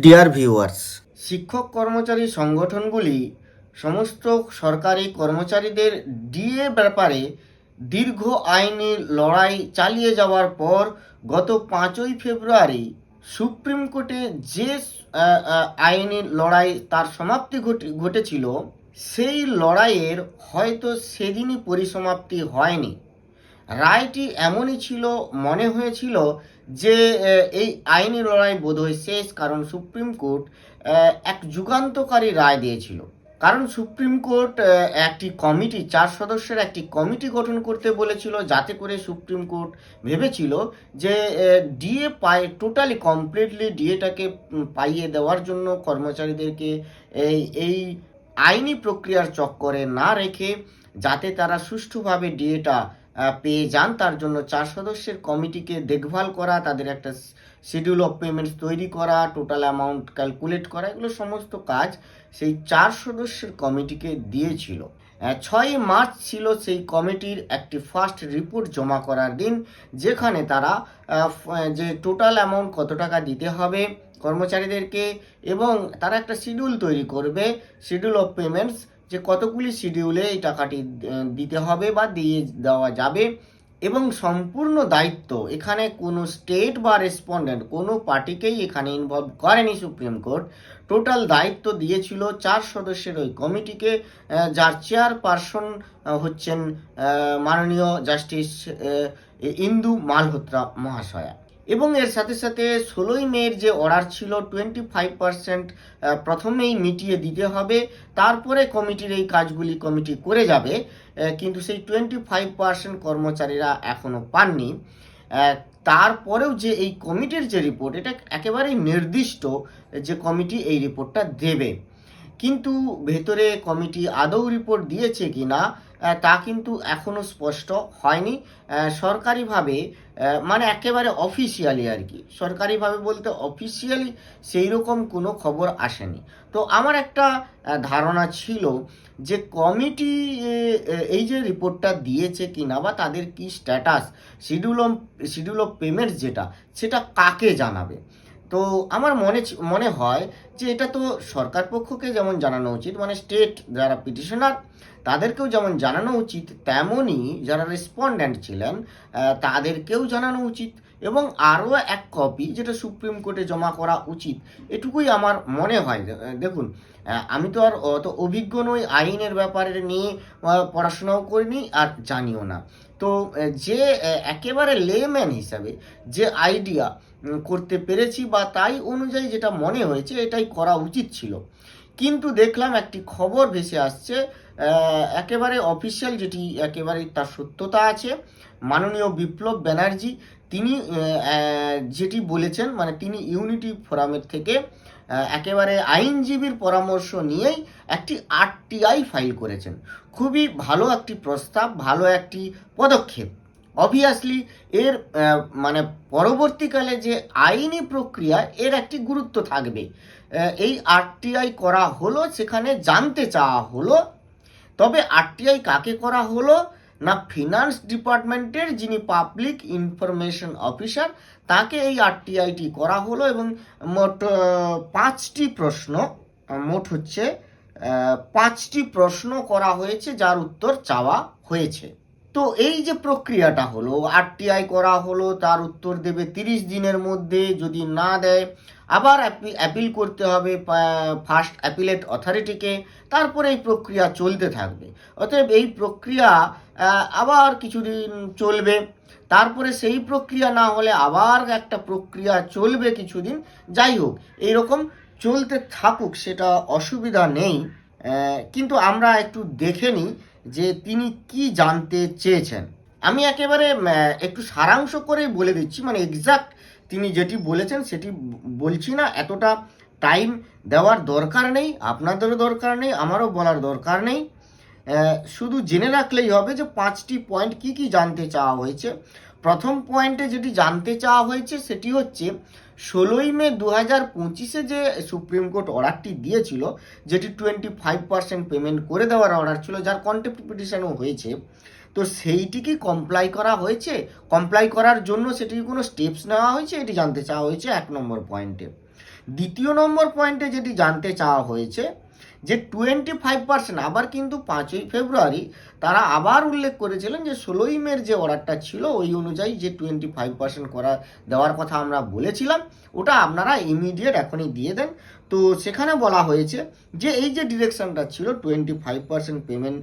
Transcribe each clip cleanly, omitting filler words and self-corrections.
Dear viewers, শিক্ষক কর্মচারী সংগঠনগুলি সমস্ত সরকারি কর্মচারীদের ডিএ ব্যাপারে দীর্ঘ আইনি লড়াই চালিয়ে যাওয়ার পর গত 5ই ফেব্রুয়ারি সুপ্রিম কোর্টে যে আইনি লড়াই তার সমাপ্তি ঘটেছিল, সেই লড়াইয়ের হয়তো সেদিনই পরিসমাপ্তি হয়নি। রায়টি এমনই ছিল, মনে হয়েছিল যে এই আইনি লড়াই বোধহয় শেষ, কারণ সুপ্রিম কোর্ট এক যুগান্তকারী রায় দিয়েছিল। কারণ সুপ্রিম কোর্ট একটি কমিটি, 4 সদস্যের একটি কমিটি গঠন করতে বলেছিল, যাতে করে সুপ্রিম কোর্ট ভেবেছিল যে ডিএ টোটালি কমপ্লিটলি ডিএটাকে পাইয়ে দেওয়ার জন্য কর্মচারীদেরকে এই আইনি প্রক্রিয়ার চক্করে না রেখে যাতে তারা সুষ্ঠুভাবে ডিএটা পেয়ে যান, তার জন্য 4 সদস্যের কমিটিকে দেখভাল করা, তাদের একটা শিডিউল অফ পেমেন্টস তৈরি করা, টোটাল অ্যামাউন্ট ক্যালকুলেট করা, এগুলো সমস্ত কাজ সেই 4 সদস্যের কমিটিকে দিয়েছিল। 6ই মার্চ ছিল সেই কমিটির একটি ফার্স্ট রিপোর্ট জমা করার দিন, যেখানে তারা যে টোটাল অ্যামাউন্ট কত টাকা দিতে হবে কর্মচারীদেরকে, এবং তারা একটা শিডিউল তৈরি করবে, শিডিউল অফ পেমেন্টস, যে কতগুলি শিডিউলে এই টাকাটি দিতে হবে বা দিয়ে দেওয়া যাবে। এবং সম্পূর্ণ দায়িত্ব এখানে কোনো স্টেট বা রেসপন্ডেন্ট কোনো পার্টিকেই এখানে ইনভলভ করেনি সুপ্রিম কোর্ট। টোটাল দায়িত্ব দিয়েছিল 4 সদস্যের ওই কমিটিকে, যার চেয়ারপারসন হচ্ছেন মাননীয় জাস্টিস ইন্দু মালহোত্রা মহাশয়া। এবং এর সাথে সাথে 16ই মের যে অর্ডার ছিল 25% প্রথমেই মিটিয়ে দিতে হবে, তারপরে কমিটির এই কাজগুলি কমিটি করে যাবে, কিন্তু সেই 25% কর্মচারীরা এখনও পাননি। তারপরেও যে এই কমিটির যে রিপোর্ট, এটা একেবারেই নির্দিষ্ট যে কমিটি এই রিপোর্টটা দেবে, কিন্তু ভেতরে কমিটি আদৌ রিপোর্ট দিয়েছে কি না তা কিন্তু এখনও স্পষ্ট হয়নি। সরকারিভাবে মানে একেবারে অফিসিয়ালি আর কি, সরকারিভাবে বলতে অফিসিয়ালি সেই রকম কোনো খবর আসেনি। তো আমার একটা ধারণা ছিল যে কমিটি এই যে রিপোর্টটা দিয়েছে কি না, বা তাদের কি স্ট্যাটাস, শিডিউল অফ পেমেন্টস যেটা, সেটা কাকে জানাবে। তো আমার মনে হয় যে এটা তো সরকার পক্ষকে যেমন জানানো উচিত, মানে স্টেট যারা পিটিশনার তাদেরকেও যেমন জানানো উচিত, তেমনই যারা রেসপন্ডেন্ট ছিলেন তাদেরকেও জানানো উচিত, এবং আরও এক কপি যেটা সুপ্রিম কোর্টে জমা করা উচিত, এটুকুই আমার মনে হয়। দেখুন, আমি তো আর অত অভিজ্ঞ নই, আইনের ব্যাপারে নিয়ে পড়াশোনাও করিনি আর জানিও না। তো যে একেবারে লেম্যান হিসাবে যে আইডিয়া করতে পেরেছি, বা তাই অনুযায়ী যেটা মনে হয়েছে এটাই করা উচিত ছিল। কিন্তু দেখলাম একটি খবর ভেসে আসছে একেবারে অফিসিয়াল, যেটি একেবারে তার সত্যতা আছে। মাননীয় বিপ্লব ব্যানার্জি তিনি যেটি বলেছেন, মানে তিনি ইউনিটি ফোরামের থেকে একেবারে আইনজীবীর পরামর্শ নিয়েই একটি আরটিআই ফাইল করেছেন। খুবই ভালো একটি প্রস্তাব, ভালো একটি পদক্ষেপ। অবভিয়াসলি এর মানে পরবর্তীকালে যে আইনি প্রক্রিয়া, এর একটি গুরুত্ব থাকবে। এই আরটিআই করা হলো, সেখানে জানতে চাওয়া হলো, তবে আরটিআই কাকে করা হলো না, ফিনান্স ডিপার্টমেন্টের যিনি পাবলিক ইনফরমেশন অফিসার, তাকে এই আরটিআইটি করা হলো। এবং মোট 5টি প্রশ্ন, মোট হচ্ছে 5টি প্রশ্ন করা হয়েছে, যার উত্তর চাওয়া হয়েছে। তো এই যে প্রক্রিয়াটা হলো, আরটিআই করা হলো, তার উত্তর দেবে 30 দিনের মধ্যে, যদি না দেয় আবার অ্যাপিল করতে হবে ফার্স্ট অ্যাপিলেট অথরিটিকে, তারপরে এই প্রক্রিয়া চলতে থাকবে। অতএব এই প্রক্রিয়া আবার কিছুদিন চলবে, তারপরে সেই প্রক্রিয়া না হলে আবার একটা প্রক্রিয়া চলবে কিছুদিন। যাই হোক, এইরকম চলতে থাকুক, সেটা অসুবিধা নেই। কিন্তু আমরা একটু দেখে নিই যে তিনি কি জানতে চেয়েছেন। আমি একেবারে একটু সারাংশ করেই বলে দিচ্ছি, মানে এক্সাক্ট তিনি যেটি বলেছেন সেটি বলছি না, এতটা টাইম দেওয়ার দরকার নেই, আপনাদেরও দরকার নেই, আমারও বলার দরকার নেই। শুধু জেনে রাখলেই হবে যে 5টি পয়েন্ট কি কি জানতে চাওয়া হয়েছে। প্রথম পয়েন্টে যেটি জানতে চাওয়া হয়েছে সেটি হচ্ছে 16ই মে 2025 যে সুপ্রিম কোর্ট অর্ডারটি দিয়েছিল, যেটি 25% পেমেন্ট করে দেওয়ার অর্ডার ছিল, যার কন্টেম্প্ট পিটিশনও হয়েছে, তো সেইটি কি কমপ্লাই করা হয়েছে, কমপ্লাই করার জন্য সেটি কোনো স্টেপস নেওয়া হয়েছে, এটি জানতে চাওয়া হয়েছে 1 নম্বর পয়েন্টে। দ্বিতীয় নম্বর পয়েন্টে যেটি জানতে চাওয়া হয়েছে যে 25%, আবার কিন্তু 5ই ফেব্রুয়ারি তারা আবার উল্লেখ করেছিলেন যে 16ই মের যে অর্ডারটা ছিল ওই অনুযায়ী যে 25% করা দেওয়ার কথা আমরা বলেছিলাম, ওটা আপনারা ইমিডিয়েট এখনই দিয়ে দেন। তো সেখানে বলা হয়েছে যে এই যে ডিরেকশনটা ছিল 25% পেমেন্ট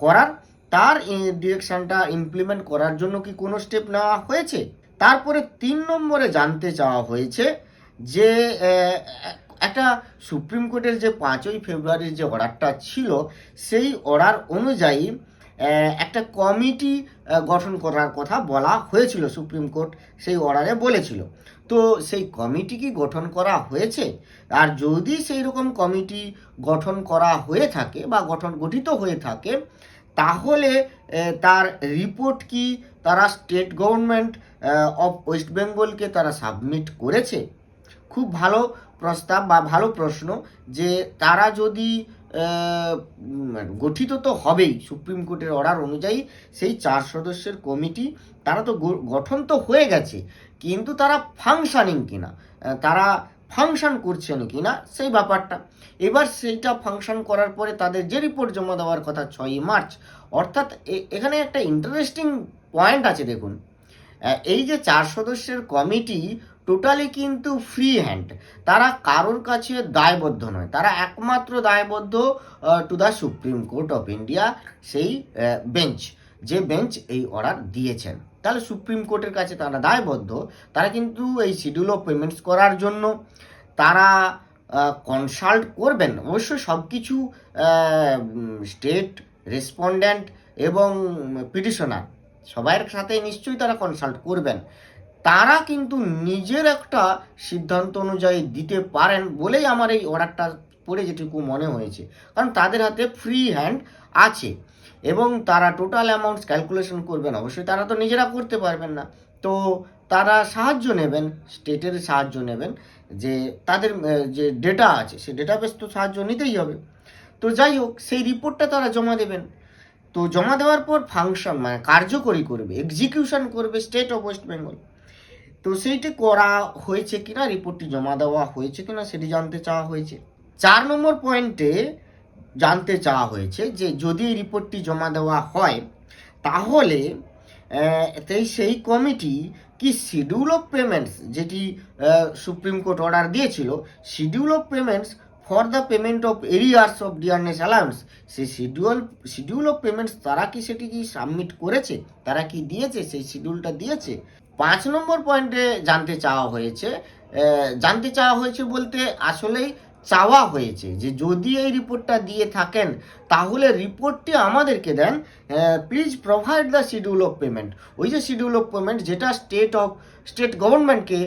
করার, তার ডিরেকশনটা ইমপ্লিমেন্ট করার জন্য কি কোনো স্টেপ নেওয়া হয়েছে। তারপরে 3 নম্বরে জানতে চাওয়া হয়েছে যে একটা সুপ্রিম কোর্টের যে 5ই ফেব্রুয়ারির যে অর্ডারটা ছিল সেই অর্ডার অনুযায়ী একটা কমিটি গঠন করার কথা বলা হয়েছিল, সুপ্রিম কোর্ট সেই অর্ডারে বলেছিল। তো সেই কমিটি কি গঠন করা হয়েছে? আর যদি সেই রকম কমিটি গঠন করা হয়ে থাকে বা গঠিত হয়ে থাকে, তাহলে তার রিপোর্ট কি তারা স্টেট গভর্নমেন্ট অফ ওয়েস্ট বেঙ্গলকে তারা সাবমিট করেছে? খুব ভালো প্রস্তাব বা ভালো প্রশ্ন, যে তারা যদি গঠিত তো হবেই সুপ্রিম কোর্টের অর্ডার অনুযায়ী, সেই 4 সদস্যের কমিটি তারা তো গঠন তো হয়ে গেছে, কিন্তু তারা ফাংশনিং কিনা, তারা ফাংশন করছেন কিনা সেই ব্যাপারটা। এবার সেইটা ফাংশন করার পরে তাদের যে রিপোর্ট জমা দেওয়ার কথা 6ই মার্চ, অর্থাৎ এখানে একটা ইন্টারেস্টিং পয়েন্ট আছে। দেখুন, এই যে 4 সদস্যের কমিটি টোটালি কিন্তু ফ্রি হ্যান্ড, তারা কারোর কাছে দায়বদ্ধ নয়, তারা একমাত্র দায়বদ্ধ to the supreme court of India, সেই বেঞ্চ, যে বেঞ্চ এই অর্ডার দিয়েছেন। তাহলে সুপ্রিম কোর্টের কাছে তারা দায়বদ্ধ। তারা কিন্তু এই শিডিউল অফ পেমেন্টস করার জন্য তারা কনসাল্ট করবেন, অবশ্যই সব কিছু স্টেট রেসপন্ডেন্ট এবং পিটিশনার সবার সাথে নিশ্চয়ই তারা কনসাল্ট করবেন। তারা কিন্তু নিজের একটা সিদ্ধান্ত অনুযায়ী দিতে পারেন বলেই আমার এই অর্ডারটা পড়ে যেটুকু মনে হয়েছে, কারণ তাদের হাতে ফ্রি হ্যান্ড আছে এবং তারা টোটাল অ্যামাউন্টস ক্যালকুলেশন করবেন। অবশ্যই তারা তো নিজেরা করতে পারবেন না, তো তারা সাহায্য নেবেন, স্টেটের সাহায্য নেবেন, যে তাদের যে ডেটা আছে সেই ডেটাবেস তো সাহায্য নিতেই হবে। তো যাই হোক, সেই রিপোর্টটা তারা জমা দেবেন। তো জমা দেওয়ার পর ফাংশন মানে কার্যকরী করবে, এক্সিকিউশন করবে স্টেট অফ ওয়েস্ট বেঙ্গল। তো সেইটি করা হয়েছে কিনা, রিপোর্টটি জমা দেওয়া হয়েছে কিনা সেটি জানতে চাওয়া হয়েছে। 4 নম্বর পয়েন্টে জানতে চাওয়া হয়েছে যে যদি এই রিপোর্টটি জমা দেওয়া হয়, তাহলে সেই কমিটি কি শিডিউল অফ পেমেন্টস, যেটি সুপ্রিম কোর্ট অর্ডার দিয়েছিল, schedule of payments for the payment of arrears of dearness allowance, সেই শিডিউল অফ পেমেন্টস তারা কি সেটি কি সাবমিট করেছে, তারা কি দিয়েছে, সেই শিডিউলটা দিয়েছে। 5 নম্বর পয়েন্টে জানতে চাওয়া হয়েছে বলতে আসলেই চাওয়া হয়েছে যে যদি এই রিপোর্টটা দিয়ে থাকেন তাহলে রিপোর্টটি আমাদেরকে দেন, please provide the schedule of payment. ওই যে শিডিউল অফ পেমেন্ট যেটা স্টেট গভর্নমেন্টকে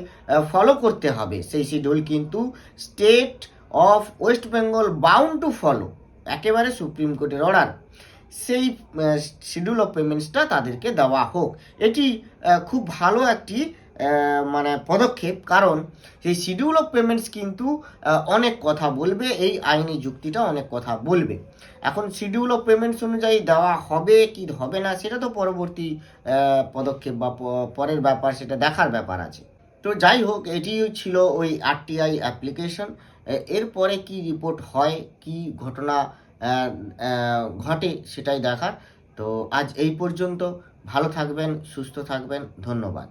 ফলো করতে হবে, সেই শিডিউল কিন্তু state of West Bengal bound to follow, একেবারে সুপ্রিম কোর্টের অর্ডার, সেই শিডিউল অফ পেমেন্টসটা তাদেরকে দেওয়া হোক। এটি খুব ভালো একটি মানে পদক্ষেপ, কারণ সেই শিডিউল অফ পেমেন্টস কিন্তু অনেক কথা বলবে, এই আইনি যুক্তিটা অনেক কথা বলবে। এখন শিডিউল অফ পেমেন্টস অনুযায়ী দেওয়া হবে কি হবে না সেটা তো পরবর্তী পদক্ষেপ বা পরের ব্যাপার, সেটা দেখার ব্যাপার আছে। তো যাই হোক, এটি ছিল ওই আরটিআই অ্যাপ্লিকেশন। এরপরে কি রিপোর্ট হয়, কি ঘটনা ঘটে সেটাই দেখার। তো আজ এই পর্যন্ত। ভালো থাকবেন, সুস্থ থাকবেন, ধন্যবাদ।